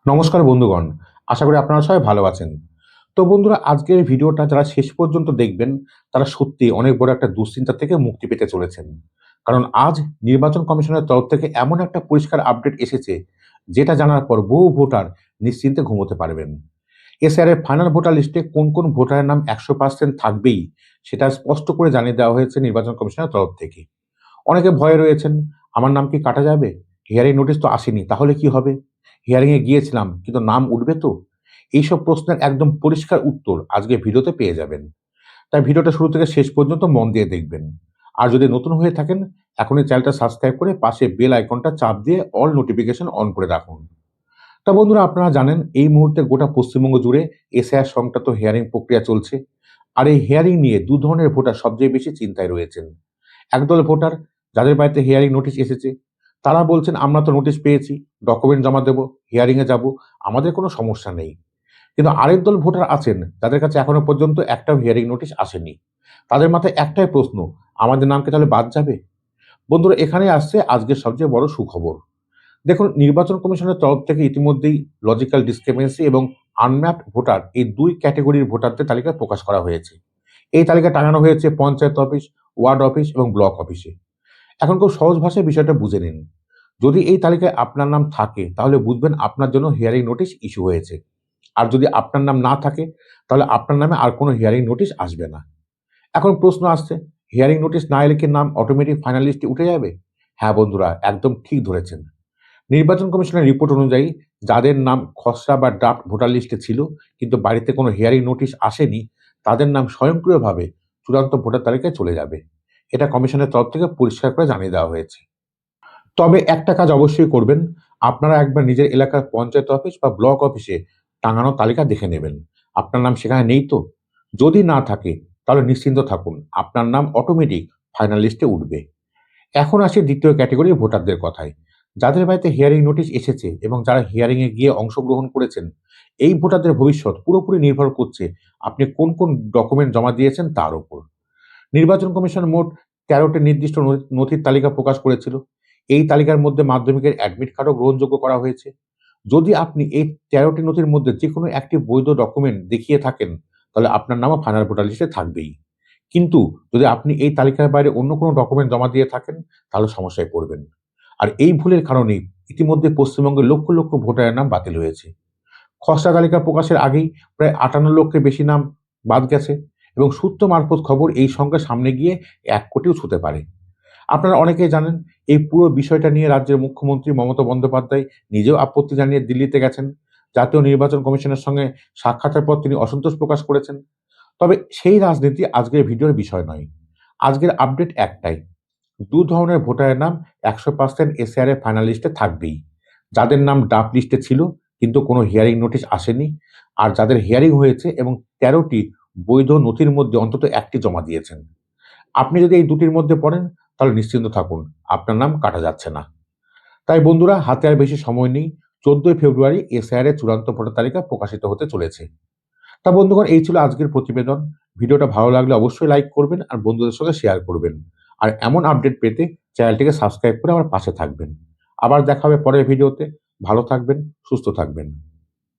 নমস্কার বন্ধুগণ, আশা করি আপনারা সবাই ভালো আছেন। তো বন্ধুরা, আজকের ভিডিওটা যারা শেষ পর্যন্ত দেখবেন তারা সত্যি অনেক বড় একটা দুশ্চিন্তা থেকে মুক্তি পেতে চলেছেন। কারণ আজ নির্বাচন কমিশনের তরফ থেকে এমন একটা পরিষ্কার আপডেট এসেছে, যেটা জানার পর বহু ভোটার নিশ্চিন্তে ঘুমোতে পারবেন। এসআর এর ফাইনাল ভোটার লিস্টে কোন কোন ভোটারের নাম 100% থাকবেই, সেটা স্পষ্ট করে জানিয়ে দেওয়া হয়েছে নির্বাচন কমিশনের তরফ থেকে। অনেকে ভয়ে রয়েছেন, আমার নাম কি কাটা যাবে? হিয়ারিং নোটিশ তো আসেনি, তাহলে কি হবে? হিয়ারিং এ গিয়েছিলাম কিন্তু নাম উঠবে তো? এইসব প্রশ্নের একদম পরিষ্কার উত্তর আজকে ভিডিওতে পেয়ে যাবেন। তাই ভিডিওটা শুরু থেকে শেষ পর্যন্ত মন দিয়ে দেখবেন। আর যদি নতুন হয়ে থাকেন, এখনই চ্যানেলটা সাবস্ক্রাইব করে পাশে বেল আইকনটা চাপ দিয়ে অল নোটিফিকেশন অন করে রাখুন। তা বন্ধুরা, আপনারা জানেন এই মুহূর্তে গোটা পশ্চিমবঙ্গ জুড়ে এসআইআর সংক্রান্ত হিয়ারিং প্রক্রিয়া চলছে। আর এই হিয়ারিং নিয়ে দু ধরনের ভোটার সবচেয়ে বেশি চিন্তায় রয়েছেন। একদল ভোটার যাদের বাড়িতে হিয়ারিং নোটিশ এসেছে, তারা বলছেন আমরা তো নোটিশ পেয়েছি, ডকুমেন্ট জমা দেব, হিয়ারিং এ যাব, আমাদের কোনো সমস্যা নেই। কিন্তু আরেক দল ভোটার আছেন যাদের কাছে এখনো পর্যন্ত একটাও হিয়ারিং নোটিশ আসেনি। তাদের মাথায় একটাই প্রশ্ন, আমাদের নাম কি তাহলে বাদ যাবে? বন্ধুরা, এখানে আসছে আজকের সবচেয়ে বড় সুখবর। দেখুন, নির্বাচন কমিশনের তরফ থেকে ইতিমধ্যেই লজিক্যাল ডিসক্রিপেন্সি এবং আনম্যাপড ভোটার এই দুই ক্যাটেগরির ভোটারদের তালিকা প্রকাশ করা হয়েছে। এই তালিকা টাঙানো হয়েছে পঞ্চায়েত অফিস, ওয়ার্ড অফিস এবং ব্লক অফিসে। এখন খুব সহজ ভাষায় বিষয়টা বুঝে নিন। যদি এই তালিকায় আপনার নাম থাকে তাহলে বুঝবেন আপনার জন্য হিয়ারিং নোটিশ ইস্যু হয়েছে। আর যদি আপনার নাম না থাকে তাহলে আপনার নামে আর কোনো হিয়ারিং নোটিশ আসবে না। এখন প্রশ্ন আসছে, হিয়ারিং নোটিশ না এলে কি নাম অটোমেটিক ফাইনাল লিস্টে উঠে যাবে? হ্যাঁ বন্ধুরা, একদম ঠিক ধরেছেন। নির্বাচন কমিশনের রিপোর্ট অনুযায়ী যাদের নাম খসড়া বা ড্রাফট ভোটার লিস্টে ছিল কিন্তু বাড়িতে কোনো হিয়ারিং নোটিশ আসেনি, তাদের নাম স্বয়ংক্রিয়ভাবে চূড়ান্ত ভোটার তালিকায় চলে যাবে। এটা কমিশনের তরফ থেকে পরিষ্কার করে জানিয়ে দেওয়া হয়েছে। তবে একটা কাজ অবশ্যই করবেন, আপনারা একবার নিজের এলাকার পঞ্চায়েত অফিস বা ব্লক অফিসে টাঙানো তালিকা দেখে নেবেন। আপনার নাম সেখানে নেই তো? যদি না থাকে তাহলে নিশ্চিন্ত থাকুন, আপনার নাম অটোমেটিক ফাইনাল লিস্টে উঠবে। এখন আসি দ্বিতীয় ক্যাটেগরির ভোটারদের কথায়। যাদের বাড়িতে হিয়ারিং নোটিশ এসেছে এবং যারা হিয়ারিং এ গিয়ে অংশগ্রহণ করেছেন, এই ভোটারদের ভবিষ্যৎ পুরোপুরি নির্ভর করছে আপনি কোন কোন ডকুমেন্ট জমা দিয়েছেন তার উপর। নির্বাচন কমিশন মোট ১৩টি নির্দিষ্ট নথির তালিকা প্রকাশ করেছিল। এই তালিকার মধ্যে মাধ্যমিকের অ্যাডমিট কার্ডও গ্রহণযোগ্য করা হয়েছে। যদি আপনি এই ১৩টি নথির মধ্যে যেকোনো একটি বৈধ ডকুমেন্ট দেখিয়ে থাকেন, তাহলে আপনার নামও ফাইনাল ভোটার লিস্টে থাকবেই। কিন্তু যদি আপনি এই তালিকার বাইরে অন্য কোনো ডকুমেন্ট জমা দিয়ে থাকেন, তাহলে সমস্যায় পড়বেন। আর এই ভুলের কারণেই ইতিমধ্যে পশ্চিমবঙ্গের লক্ষ লক্ষ ভোটারের নাম বাতিল হয়েছে। খসড়া তালিকা প্রকাশের আগেই প্রায় ৫৮ লক্ষের বেশি নাম বাদ গেছে এবং সূত্র মারফত খবর এই সংখ্যা সামনে গিয়ে ১ কোটিও ছুঁতে পারে। আপনারা অনেকেই জানেন, এই পুরো বিষয়টা নিয়ে রাজ্যের মুখ্যমন্ত্রী মমতা বন্দ্যোপাধ্যায় নিজেও আপত্তি জানিয়ে দিল্লিতে গেছেন। জাতীয় নির্বাচন কমিশনের সঙ্গে সাক্ষাতের পর তিনি অসন্তোষ প্রকাশ করেছেন। তবে সেই রাজনীতি আজকের ভিডিওর বিষয় নয়। আজকের আপডেট একটাই, দু ধরনের ভোটারের নাম ১০০% এসআর এর ফাইনাল লিস্টে থাকবেই। যাদের নাম ড্রাফট লিস্টে ছিল কিন্তু কোনো হিয়ারিং নোটিশ আসেনি, আর যাদের হিয়ারিং হয়েছে এবং ১৩টি বৈধ নথির মধ্যে অন্তত একটি জমা দিয়েছেন। আপনি যদি এই দুটির মধ্যে পড়েন তাহলে নিশ্চিন্ত থাকুন, আপনার নাম কাটা যাচ্ছে না। তাই বন্ধুরা, হাতে আর বেশি সময় নেই। ১৪ই ফেব্রুয়ারি এসআইআর এর চূড়ান্ত ভোটার তালিকা প্রকাশিত হতে চলেছে। তা বন্ধুগণ, এই ছিল আজকের প্রতিবেদন। ভিডিওটা ভালো লাগলে অবশ্যই লাইক করবেন আর বন্ধুদের সঙ্গে শেয়ার করবেন। আর এমন আপডেট পেতে চ্যানেলটিকে সাবস্ক্রাইব করে আমার পাশে থাকবেন। আবার দেখা হবে পরের ভিডিওতে। ভালো থাকবেন, সুস্থ থাকবেন।